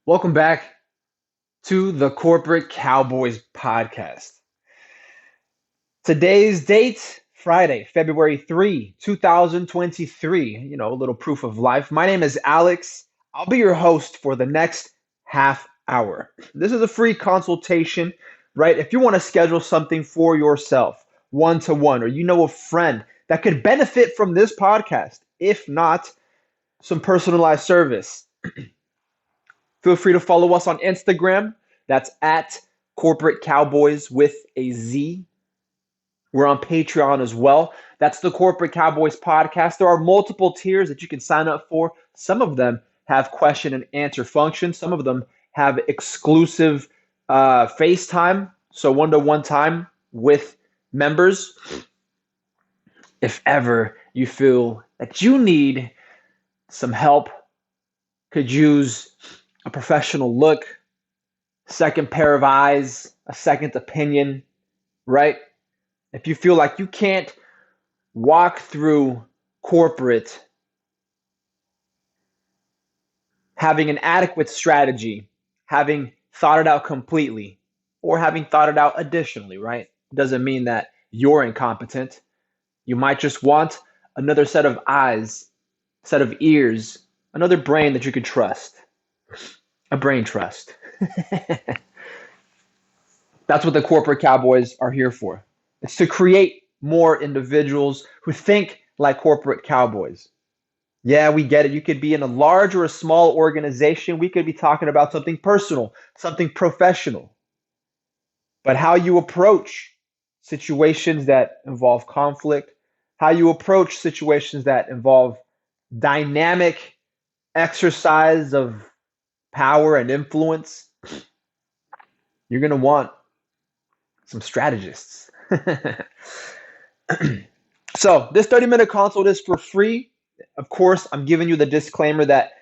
Welcome back to the Corporate Cowboys podcast. Today's date, Friday, February 3, 2023. A little proof of life. My name is Alex. I'll be your host for the next half hour. This is a free consultation, right? If you want to schedule something for yourself, one to one, or you know a friend that could benefit from this podcast, if not some personalized service, feel free to follow us on Instagram. That's at Corporate Cowboys with a Z. We're on Patreon as well. That's the Corporate Cowboys podcast. There are multiple tiers that you can sign up for. Some of them have question and answer functions. Some of them have exclusive FaceTime, so one-to-one time with members. If ever you feel that you need some help, could use a professional look, second pair of eyes, a second opinion, right? If you feel like you can't walk through corporate having an adequate strategy, having thought it out completely, or having thought it out additionally, right? Doesn't mean that you're incompetent. You might just want another set of eyes, set of ears, another brain that you could trust. A brain trust. That's what the corporate cowboys are here for. It's to create more individuals who think like corporate cowboys. Yeah, we get it. You could be in a large or a small organization. We could be talking about something personal, something professional. But how you approach situations that involve conflict, how you approach situations that involve dynamic exercise of power and influence, you're going to want some strategists. So this 30-minute consult is for free. Of course, I'm giving you the disclaimer that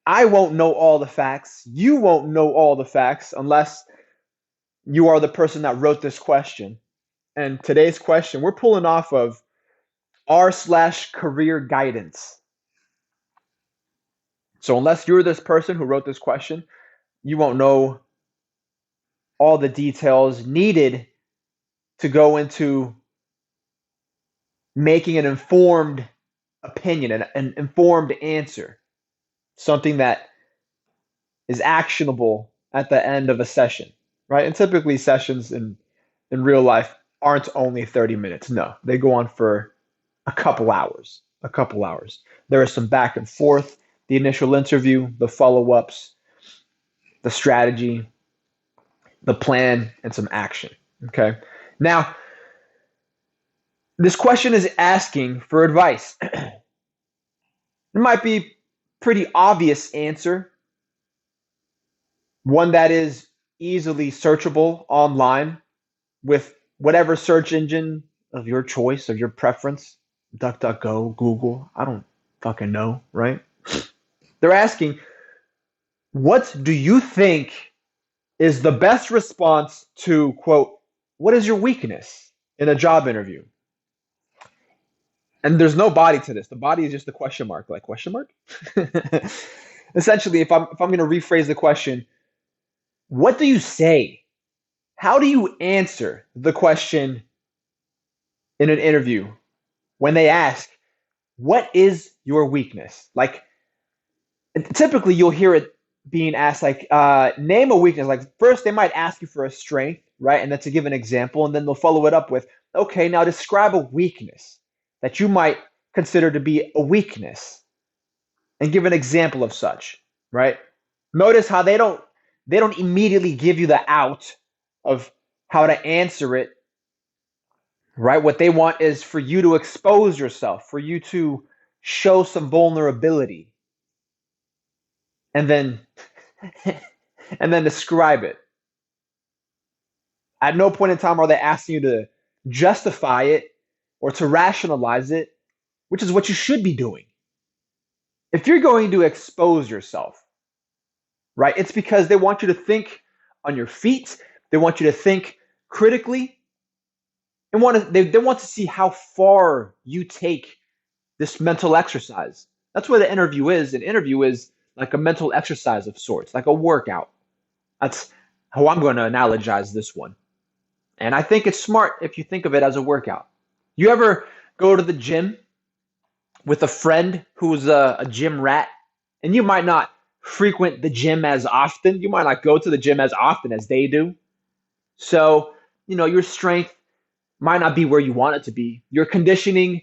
I won't know all the facts. You won't know all the facts unless you are the person that wrote this question. And today's question, we're pulling off of r/career guidance. So unless you're this person who wrote this question, you won't know all the details needed to go into making an informed opinion, an informed answer, something that is actionable at the end of a session, right? And typically sessions in real life aren't only 30 minutes. No, they go on for a couple hours, a couple hours. There is some back and forth, the initial interview, the follow-ups, the strategy, the plan, and some action. Okay. Now, this question is asking for advice. It might be pretty obvious answer, one that is easily searchable online with whatever search engine of your choice, of your preference, DuckDuckGo, Google, I don't fucking know, right? They're asking, what do you think is the best response to, quote, what is your weakness in a job interview? And there's no body to this. The body is just a question mark, like question mark. Essentially, if I'm going to rephrase the question, what do you say? How do you answer the question in an interview when they ask, what is your weakness? Like, typically you'll hear it being asked, like, name a weakness. Like, first they might ask you for a strength, right? And then to give an example, and then they'll follow it up with, okay, now describe a weakness that you might consider to be a weakness and give an example of such, right? Notice how they don't immediately give you the out of how to answer it, right? What they want is for you to expose yourself, for you to show some vulnerability, and then and then describe it. At no point in time are they asking you to justify it or to rationalize it, which is what you should be doing. If you're going to expose yourself, right, it's because they want you to think on your feet. They want you to think critically and they want to see how far you take this mental exercise. That's what the interview is. An interview is like a mental exercise of sorts, like a workout. That's how I'm going to analogize this one. And I think it's smart if you think of it as a workout. You ever go to the gym with a friend who's a gym rat, and you might not frequent the gym as often. You might not go to the gym as often as they do. So, your strength might not be where you want it to be. Your conditioning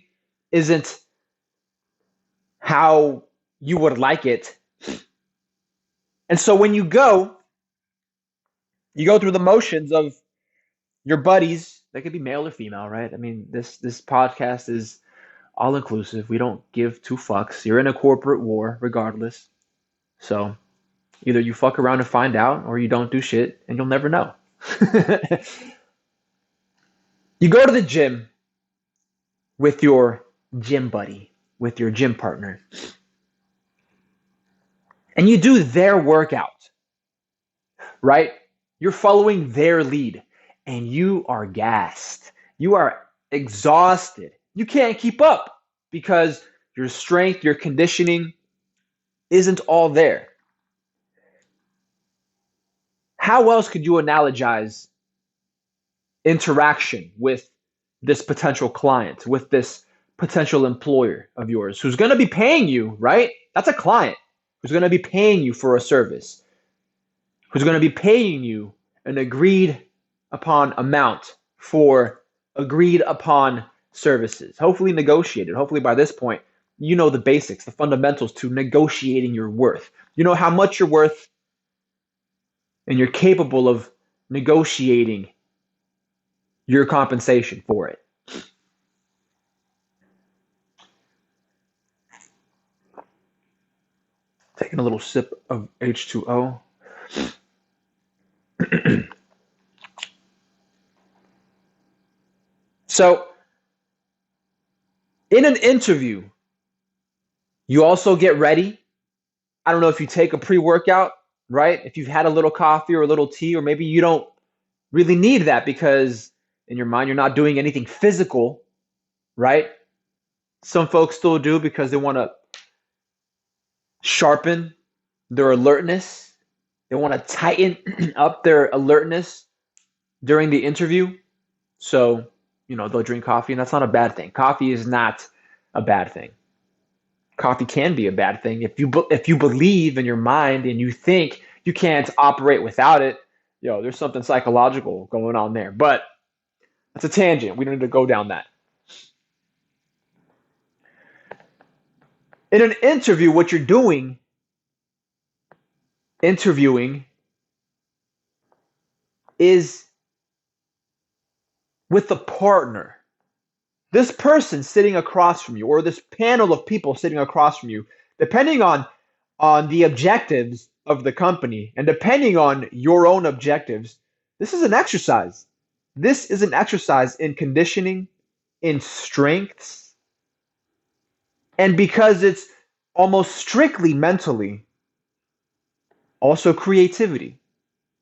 isn't how you would like it. And so when you go through the motions of your buddies. They could be male or female, right? I mean, this podcast is all inclusive. We don't give two fucks. You're in a corporate war regardless. So either you fuck around and find out, or you don't do shit and you'll never know. You go to the gym with your gym buddy, with your gym partner, and you do their workout, right? You're following their lead and you are gassed. You are exhausted. You can't keep up because your strength, your conditioning isn't all there. How else could you analogize interaction with this potential client, with this potential employer of yours who's going to be paying you, right? That's a client who's going to be paying you for a service, who's going to be paying you an agreed upon amount for agreed upon services, hopefully negotiated. Hopefully by this point, you know the basics, the fundamentals to negotiating your worth. You know how much you're worth, and you're capable of negotiating your compensation for it. Taking a little sip of H2O. So, in an interview, you also get ready. I don't know if you take a pre workout, right? If you've had a little coffee or a little tea, or maybe you don't really need that because in your mind you're not doing anything physical, right? Some folks still do because they want to sharpen their alertness. They want to tighten up their alertness during the interview. So, they'll drink coffee, and that's not a bad thing. Coffee is not a bad thing. Coffee can be a bad thing if you believe in your mind and you think you can't operate without it. There's something psychological going on there. But that's a tangent. We don't need to go down that. In an interview, what you're doing, interviewing, is with the partner. This person sitting across from you, or this panel of people sitting across from you, depending on the objectives of the company and depending on your own objectives, this is an exercise. This is an exercise in conditioning, in strengths, and because it's almost strictly mentally, also creativity,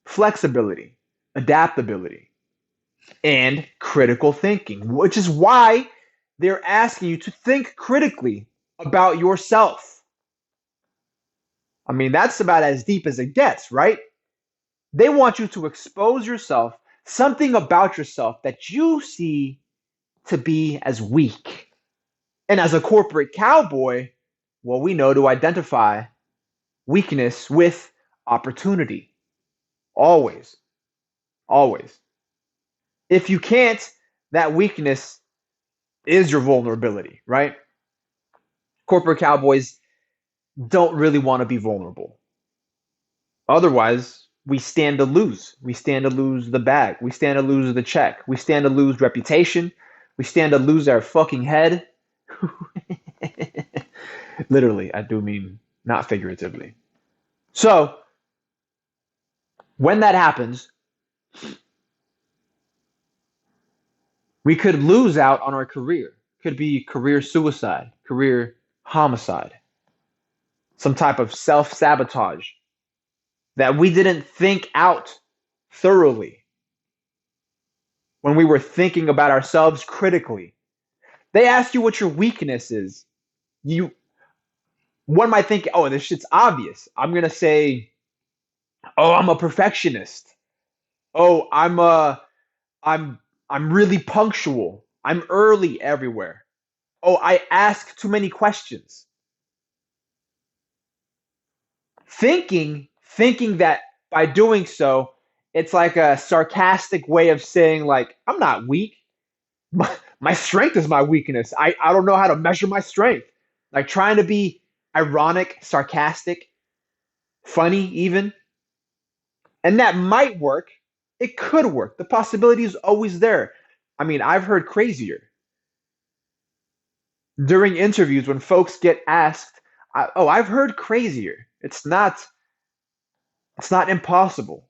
flexibility, adaptability, and critical thinking, which is why they're asking you to think critically about yourself. I mean, that's about as deep as it gets, right? They want you to expose yourself, something about yourself that you see to be as weak. And as a corporate cowboy, well, we know to identify weakness with opportunity. Always. Always. If you can't, that weakness is your vulnerability, right? Corporate cowboys don't really want to be vulnerable. Otherwise, we stand to lose. We stand to lose the bag. We stand to lose the check. We stand to lose reputation. We stand to lose our fucking head. Literally, I do mean not figuratively. So, when that happens, we could lose out on our career. Could be career suicide, career homicide, some type of self sabotage that we didn't think out thoroughly when we were thinking about ourselves critically. They ask you what your weakness is. You One might think, oh, this shit's obvious. I'm gonna say, oh, I'm a perfectionist. Oh, I'm I'm really punctual. I'm early everywhere. Oh, I ask too many questions. Thinking that by doing so, it's like a sarcastic way of saying like, I'm not weak. My strength is my weakness. I don't know how to measure my strength. Like trying to be ironic, sarcastic, funny even. And that might work. It could work. The possibility is always there. I mean, I've heard crazier during interviews when folks get asked, "Oh, I've heard crazier." It's not impossible.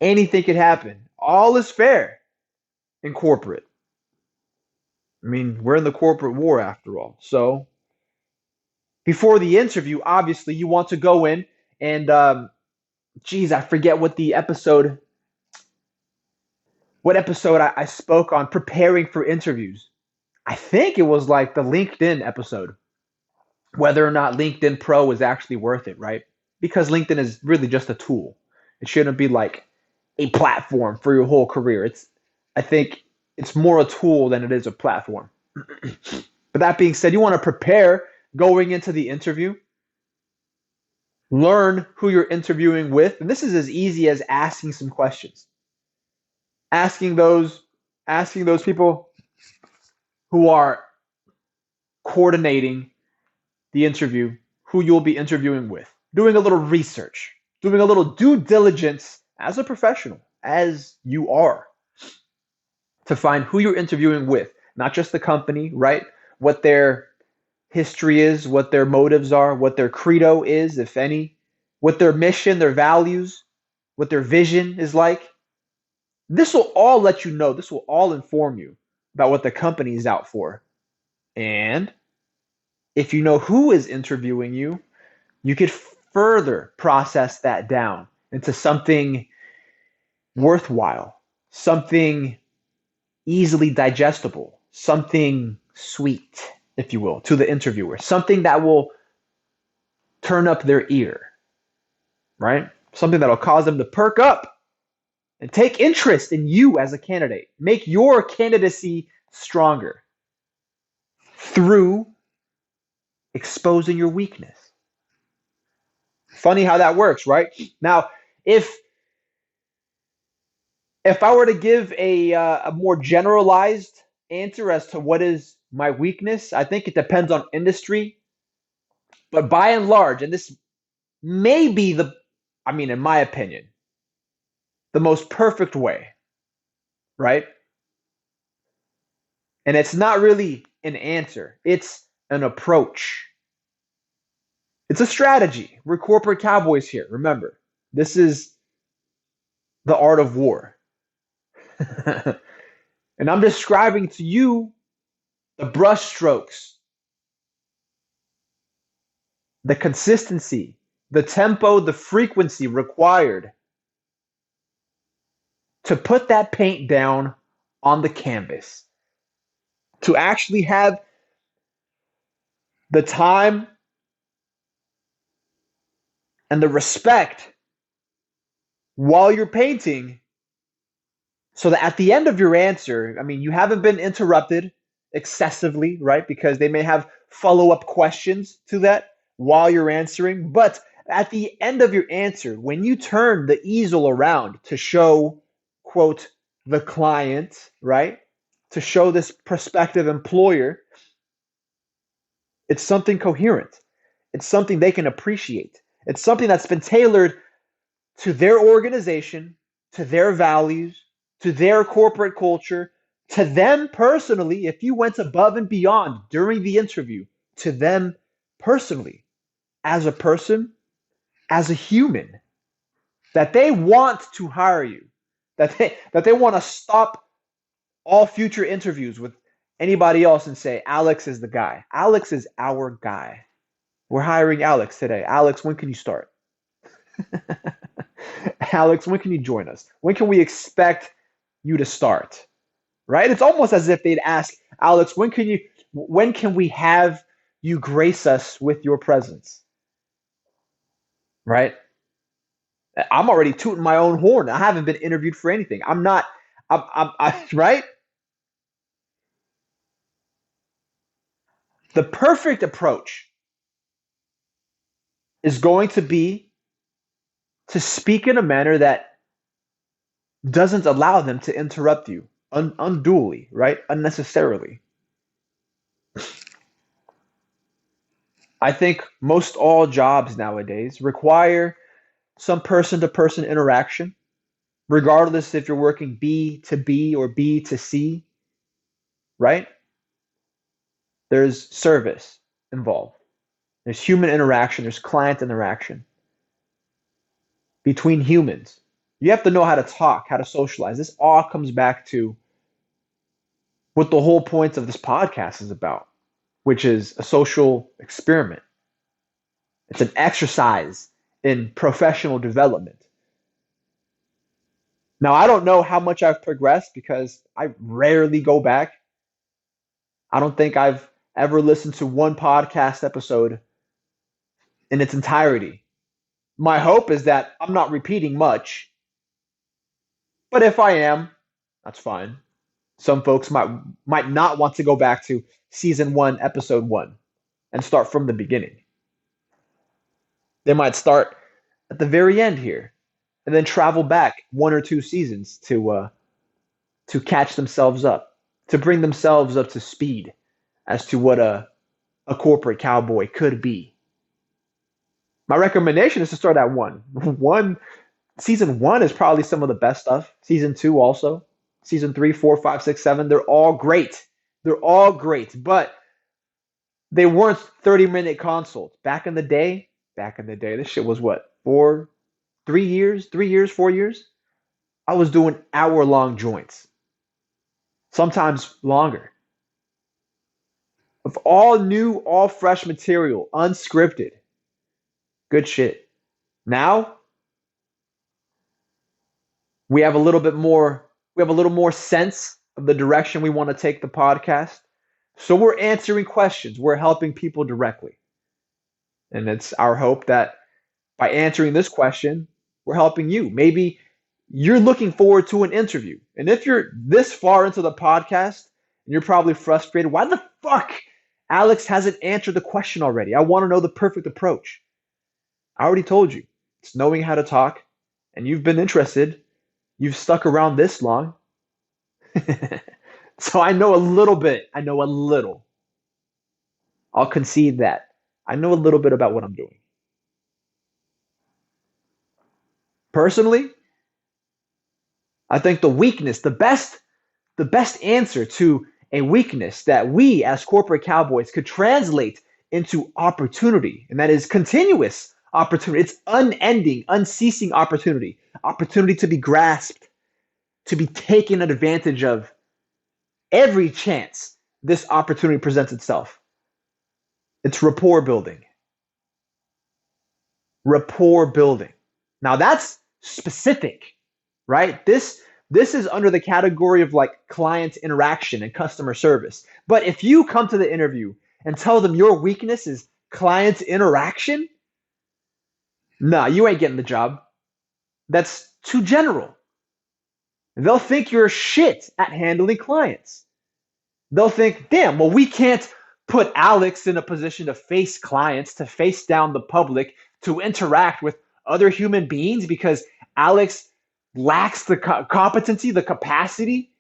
Anything could happen. All is fair in corporate. I mean, we're in the corporate war after all. So before the interview, obviously you want to go in and geez, I forget what episode I spoke on preparing for interviews. I think it was like the LinkedIn episode, whether or not LinkedIn Pro is actually worth it, right? Because LinkedIn is really just a tool. It shouldn't be like a platform for your whole career. I think it's more a tool than it is a platform. But that being said, you want to prepare going into the interview, learn who you're interviewing with, and this is as easy as asking some questions. Asking those asking those people who are coordinating the interview who you'll be interviewing with, doing a little research, doing a little due diligence as a professional, as you are, to find who you're interviewing with, not just the company, right? What their history is, what their motives are, what their credo is, if any, what their mission, their values, what their vision is like. This will all let you know, this will all inform you about what the company is out for. And if you know who is interviewing you, you could further process that down into something worthwhile, something easily digestible, something sweet, if you will, to the interviewer, something that will turn up their ear, right? Something that'll cause them to perk up and take interest in you as a candidate, make your candidacy stronger through exposing your weakness. Funny how that works, right? Now, if if I were to give a more generalized answer as to what is my weakness, I think it depends on industry. But by and large, and this may be I mean, in my opinion, the most perfect way, right? And it's not really an answer, it's an approach. It's a strategy. We're corporate cowboys here. Remember, this is the art of war. And I'm describing to you the brushstrokes, the consistency, the tempo, the frequency required to put that paint down on the canvas, to actually have the time and the respect while you're painting so that at the end of your answer, I mean, you haven't been interrupted excessively, right? Because they may have follow up questions to that while you're answering. But at the end of your answer, when you turn the easel around to show, quote, the client, right? To show this prospective employer, it's something coherent. It's something they can appreciate. It's something that's been tailored to their organization, to their values, to their corporate culture, to them personally, if you went above and beyond during the interview, to them personally, as a person, as a human, that they want to hire you, that they want to stop all future interviews with anybody else and say, Alex is the guy. Alex is our guy. We're hiring Alex today. Alex, when can you start? Alex, when can you join us? When can we expect you to start? Right? It's almost as if they'd ask Alex, when can we have you grace us with your presence, right? I'm already tooting my own horn. I haven't been interviewed for anything. I'm not, right? The perfect approach is going to be to speak in a manner that doesn't allow them to interrupt you unduly, right? Unnecessarily. I think most all jobs nowadays require some person to person interaction, regardless if you're working B to B or B to C, right? There's service involved. There's human interaction, there's client interaction between humans. You have to know how to talk, how to socialize. This all comes back to what the whole point of this podcast is about, which is a social experiment. It's an exercise in professional development. Now, I don't know how much I've progressed because I rarely go back. I don't think I've ever listened to one podcast episode in its entirety. My hope is that I'm not repeating much, but if I am, that's fine. Some folks might not want to go back to season 1, episode 1 and start from the beginning. They might start at the very end here and then travel back 1 or 2 seasons to catch themselves up, to bring themselves up to speed as to what a corporate cowboy could be. My recommendation is to start at one. Season 1 is probably some of the best stuff. Season 2 also. Season 3, 4, 5, 6, 7. They're all great. They're all great. But they weren't 30-minute consults. Back in the day, this shit was what? 3 years, 4 years? I was doing hour-long joints. Sometimes longer. Of all new, all fresh material, unscripted. Good shit. Now we have a little more sense of the direction we want to take the podcast. So we're answering questions. We're helping people directly. And it's our hope that by answering this question, we're helping you. Maybe you're looking forward to an interview. And if you're this far into the podcast and you're probably frustrated, why the fuck Alex hasn't answered the question already? I want to know the perfect approach. I already told you. It's knowing how to talk, and you've been interested. You've stuck around this long. So I know a little bit. I know a little. I'll concede that. I know a little bit about what I'm doing. Personally, I think the best answer to a weakness that we as corporate cowboys could translate into opportunity, and that is continuous opportunity. It's unending, unceasing opportunity. Opportunity to be grasped, to be taken advantage of every chance this opportunity presents itself. It's rapport building. Rapport building. Now that's specific, right? This is under the category of like client interaction and customer service. But if you come to the interview and tell them your weakness is client interaction, nah, you ain't getting the job. That's too general. They'll think you're shit at handling clients. They'll think, damn, well, we can't put Alex in a position to face clients, to face down the public, to interact with other human beings because Alex lacks the competency, the capacity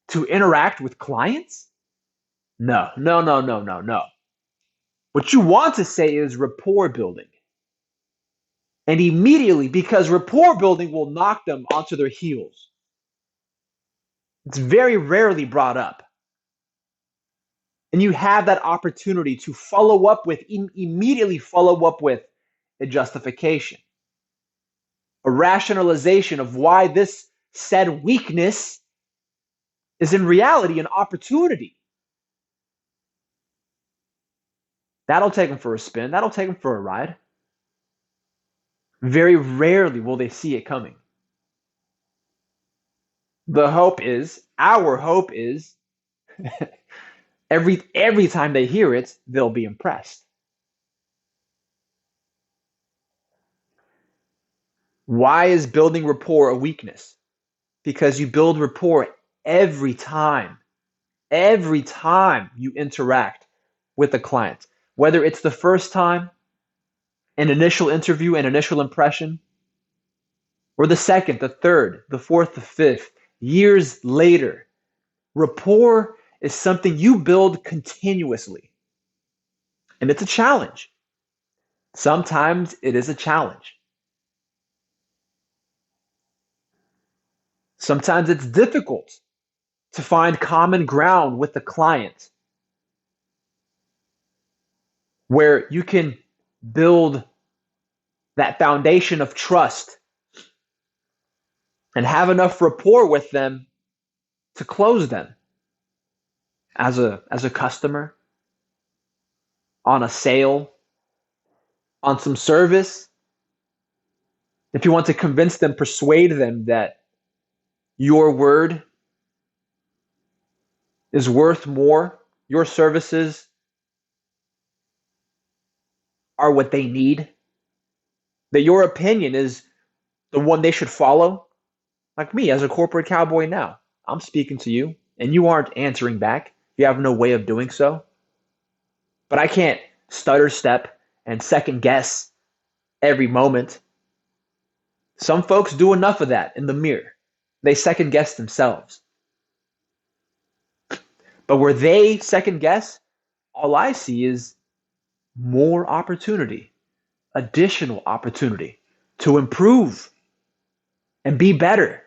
to interact with clients? No, no, no, no, no, no. What you want to say is rapport building. And immediately, because rapport building will knock them onto their heels. It's very rarely brought up. And you have that opportunity to immediately follow up with a justification, a rationalization of why this said weakness is in reality an opportunity. That'll take them for a spin. That'll take them for a ride. Very rarely will they see it coming. Our hope is Every time they hear it, they'll be impressed. Why is building rapport a weakness? Because you build rapport every time, every time you interact with a client, whether it's the first time, an initial interview, an initial impression, or the second, the third, the fourth, the fifth, years later. Rapport is something you build continuously, and it's a challenge. Sometimes it is a challenge. Sometimes it's difficult to find common ground with the client where you can build that foundation of trust and have enough rapport with them to close them as a customer on a sale, on some service. If you want to convince them, persuade them that your word is worth more, your services are what they need, that your opinion is the one they should follow. Like me as a corporate cowboy now, I'm speaking to you and you aren't answering back. You have no way of doing so. But I can't stutter step and second guess every moment. Some folks do enough of that in the mirror. They second guess themselves. But where they second guess, all I see is more opportunity, additional opportunity to improve and be better,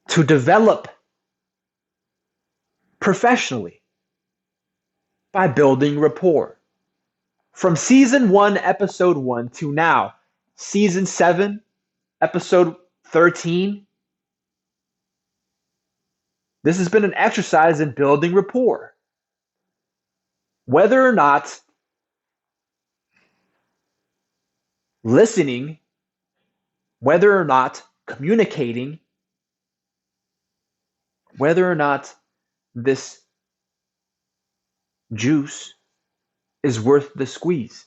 to develop professionally by building rapport. From season 1, episode 1 to now, season 7, episode 13, this has been an exercise in building rapport. Whether or not listening, whether or not communicating, whether or not this juice is worth the squeeze,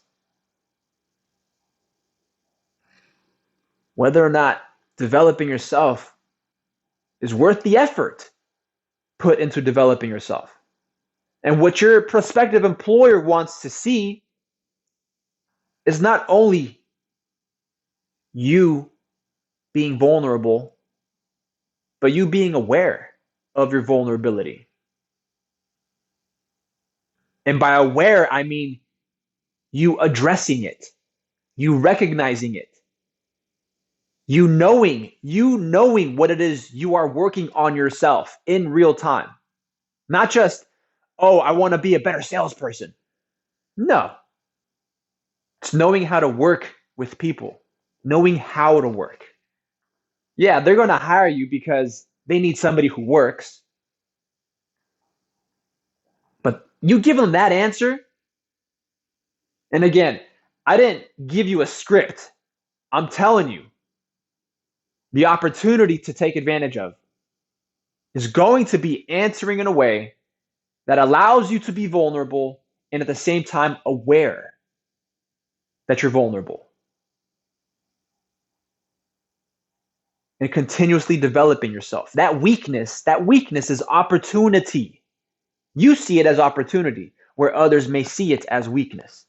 whether or not developing yourself is worth the effort put into developing yourself. And what your prospective employer wants to see is not only you being vulnerable, but you being aware of your vulnerability. And by aware, I mean you addressing it, you recognizing it, you knowing what it is you are working on yourself in real time. Not just, oh, I want to be a better salesperson. No, it's knowing how to work with people, knowing how to work. Yeah, they're going to hire you because they need somebody who works. But you give them that answer, and again, I didn't give you a script. I'm telling you, the opportunity to take advantage of is going to be answering in a way that allows you to be vulnerable and at the same time aware that you're vulnerable and continuously developing yourself. That weakness is opportunity. You see it as opportunity where others may see it as weakness.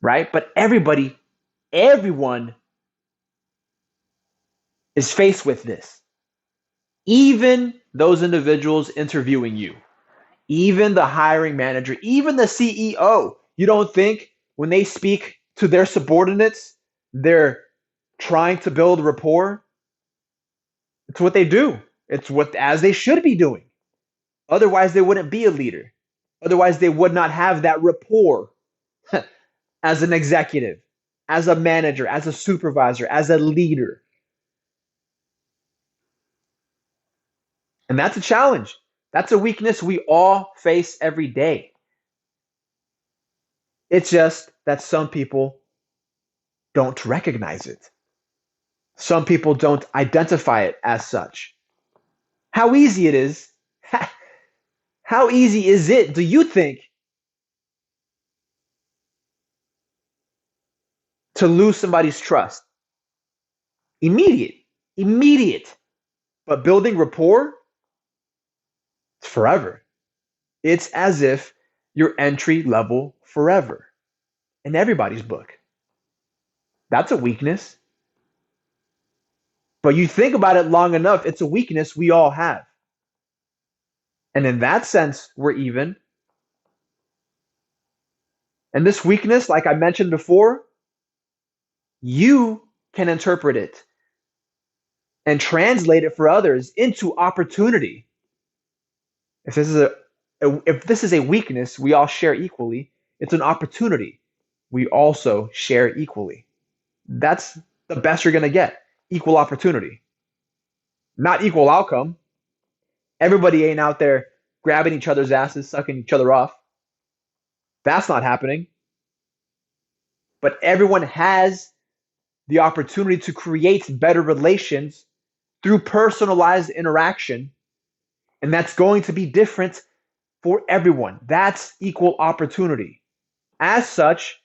Right? But everyone is faced with this. Even those individuals interviewing you, even the hiring manager, even the CEO. You don't think when they speak to their subordinates, they're trying to build rapport? It's what they do. It's what as they should be doing. Otherwise, they wouldn't be a leader. Otherwise, they would not have that rapport as an executive, as a manager, as a supervisor, as a leader. And that's a challenge. That's a weakness we all face every day. It's just that some people don't recognize it. Some people don't identify it as such. How easy it is How easy is it, do you think, to lose somebody's trust? Immediate. Immediate. But building rapport, it's forever. It's as if you're entry level forever in everybody's book. That's a weakness. But you think about it long enough, it's a weakness we all have. And in that sense, we're even. And this weakness, like I mentioned before, you can interpret it and translate it for others into opportunity. If this is if this is a weakness we all share equally, it's an opportunity we also share equally. That's the best you're going to get. Equal opportunity, not equal outcome. Everybody ain't out there grabbing each other's asses, sucking each other off. That's not happening. But everyone has the opportunity to create better relations through personalized interaction. And that's going to be different for everyone. That's equal opportunity. As such,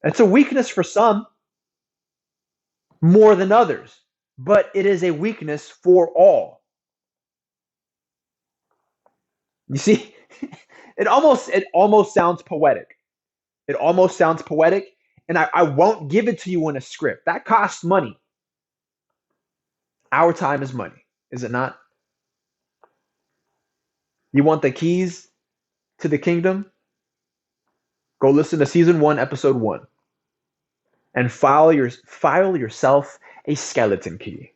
it's a weakness for some more than others, but it is a weakness for all. You see, it almost sounds poetic. It almost sounds poetic, and I won't give it to you in a script. That costs money. Our time is money, is it not? You want the keys to the kingdom? Go listen to season 1, episode 1, and file yourself a skeleton key.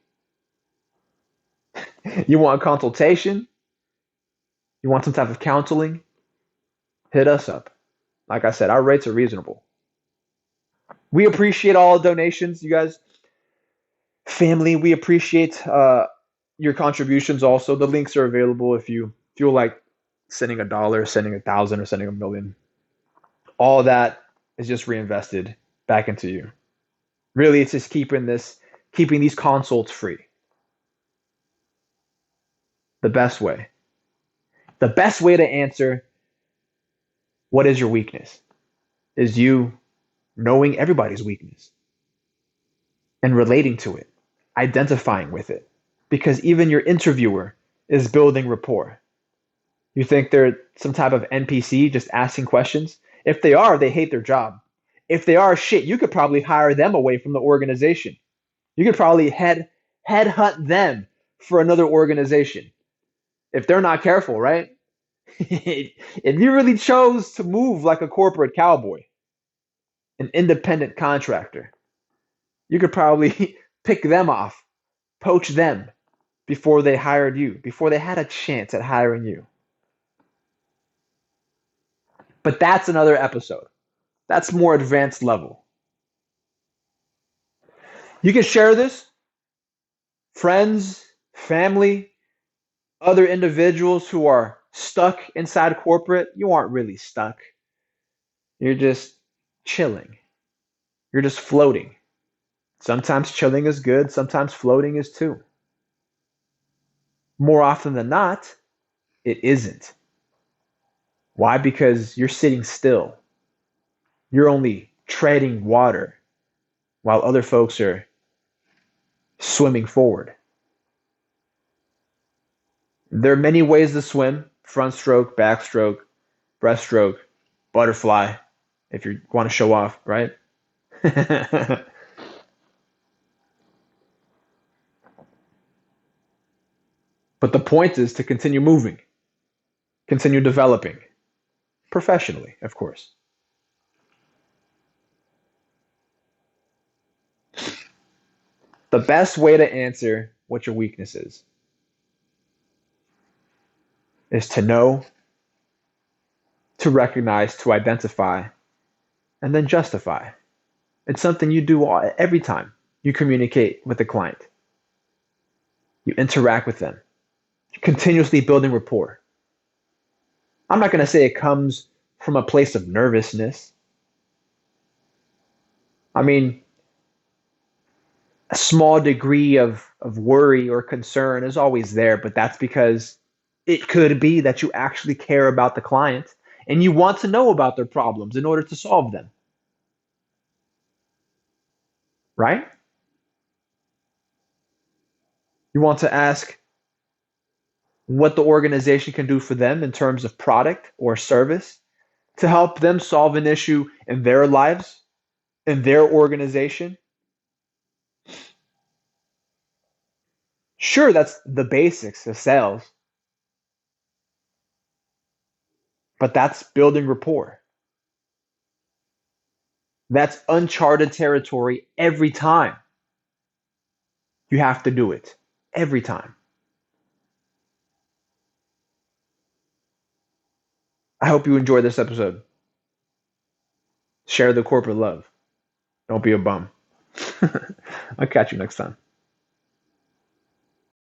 You want a consultation? You want some type of counseling? Hit us up. Like I said, our rates are reasonable. We appreciate all donations, you guys. Family, we appreciate your contributions also. The links are available if you feel like sending $1, sending 1,000, or sending 1,000,000. All that is just reinvested back into you. Really, it's just keeping these consults free. The best way. The best way to answer what is your weakness is you knowing everybody's weakness and relating to it, identifying with it. Because even your interviewer is building rapport. You think they're some type of NPC just asking questions? If they are, they hate their job. If they are, shit, you could probably hire them away from the organization. You could probably headhunt them for another organization if they're not careful, right? If you really chose to move like a corporate cowboy, an independent contractor, you could probably pick them off, poach them before they hired you, before they had a chance at hiring you. But that's another episode. That's more advanced level. You can share this, friends, family, other individuals who are stuck inside corporate. You aren't really stuck. You're just chilling. You're just floating. Sometimes chilling is good, sometimes floating is too. More often than not, it isn't. Why? Because you're sitting still. You're only treading water while other folks are swimming forward. There are many ways to swim: front stroke, backstroke, breaststroke, butterfly, if you want to show off, right? But the point is to continue moving, continue developing, professionally, of course. The best way to answer what your weakness is to know, to recognize, to identify, and then justify. It's something you do every time you communicate with a client. You interact with them, you're continuously building rapport. I'm not going to say it comes from a place of nervousness. I mean, a small degree of worry or concern is always there, but that's because It could be that you actually care about the client and you want to know about their problems in order to solve them, right? You want to ask what the organization can do for them in terms of product or service to help them solve an issue in their lives, in their organization. Sure, that's the basics of sales, but that's building rapport. That's uncharted territory every time you have to do it. Every time. I hope you enjoyed this episode. Share the corporate love. Don't be a bum. I'll catch you next time.